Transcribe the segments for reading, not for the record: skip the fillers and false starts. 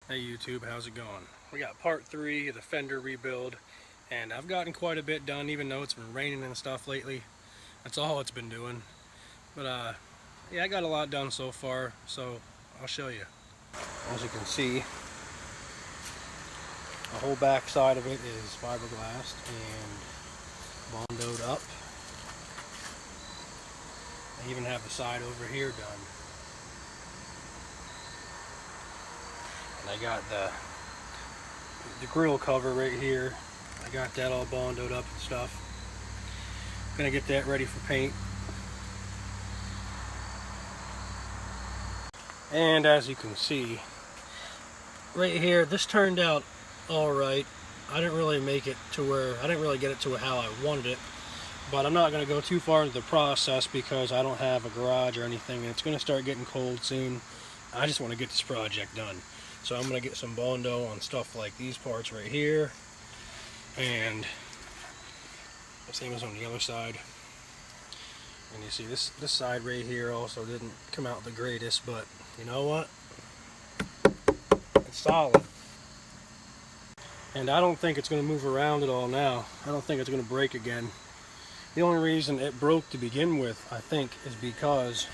Hey YouTube, how's it going? We got part 3 of the Fender rebuild, and I've gotten quite a bit done even though it's been raining and stuff lately. That's all it's been doing. But yeah, I got a lot done so far, so I'll show you. As you can see, the whole back side of it is fiberglass and bondoed up. I even have the side over here done. And I got the grill cover right here. I got that all bondoed up and stuff. Gonna get that ready for paint. And as you can see, right here, this turned out alright. I didn't really make it to where, I didn't really get it to how I wanted it. But I'm not going to go too far into the process because I don't have a garage or anything, and it's going to start getting cold soon. I just want to get this project done. So I'm going to get some Bondo on stuff like these parts right here, and the same as on the other side. And you see this side right here also didn't come out the greatest, but you know what? It's solid. And I don't think it's going to move around at all now. I don't think it's going to break again. The only reason it broke to begin with, I think, is because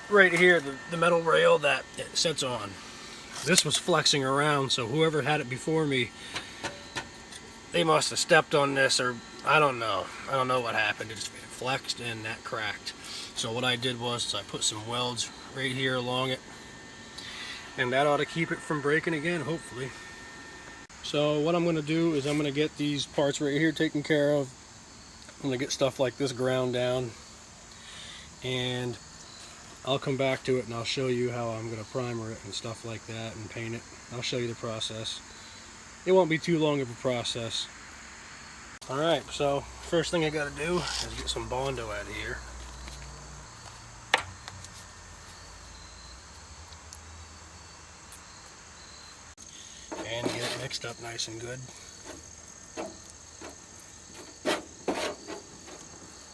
right here, the metal rail that it sits on, this was flexing around, so whoever had it before me, they must have stepped on this, or I don't know. I don't know what happened. It just flexed and that cracked. So what I did was I put some welds right here along it, and that ought to keep it from breaking again, hopefully. So what I'm going to do is I'm going to get these parts right here taken care of. I'm going to get stuff like this ground down, and I'll come back to it and I'll show you how I'm going to primer it and stuff like that and paint it. I'll show you the process. It won't be too long of a process. Alright, so first thing I got to do is get some Bondo out of here. And get it mixed up nice and good.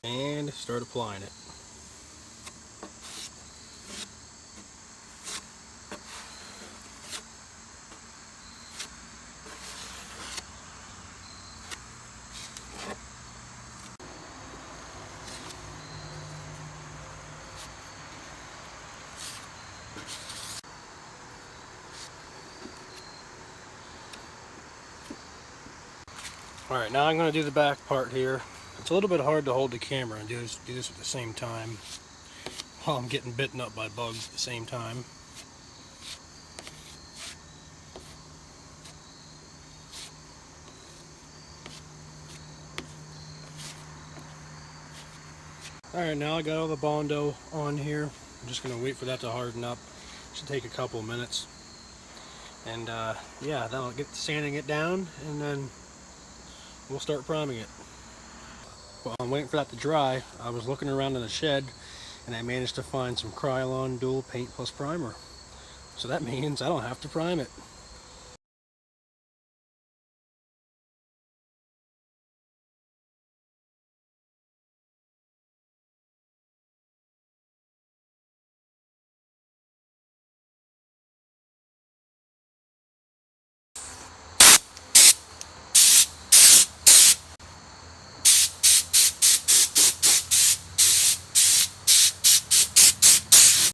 And start applying it. Alright, now I'm going to do the back part here. It's a little bit hard to hold the camera and do this at the same time while I'm getting bitten up by bugs at the same time. Alright, now I got all the Bondo on here. I'm just going to wait for that to harden up. Should take a couple of minutes. And yeah, then I'll get to sanding it down and then we'll start priming it. While I'm waiting for that to dry, I was looking around in the shed and I managed to find some Krylon dual paint plus primer. So that means I don't have to prime it.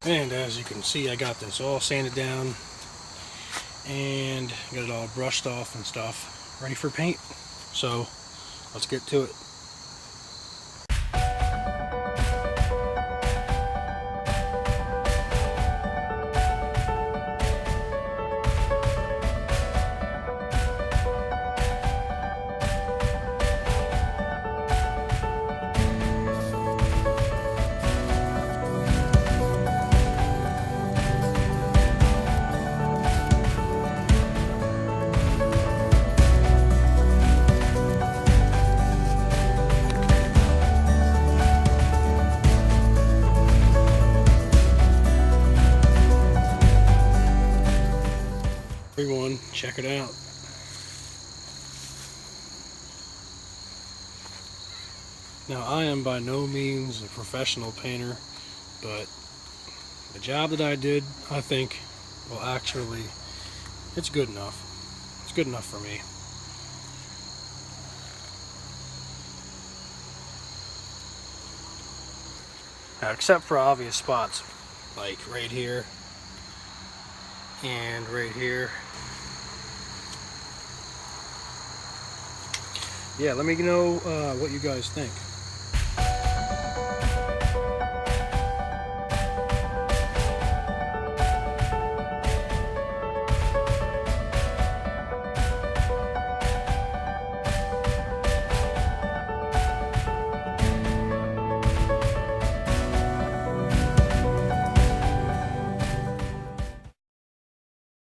And as you can see, I got this all sanded down and got it all brushed off and stuff, ready for paint. So let's get to it. Everyone, check it out. Now, I am by no means a professional painter, but the job that I did, I think, will actually it's good enough. It's good enough for me. Now, except for obvious spots, like right here and right here. Yeah, let me know what you guys think.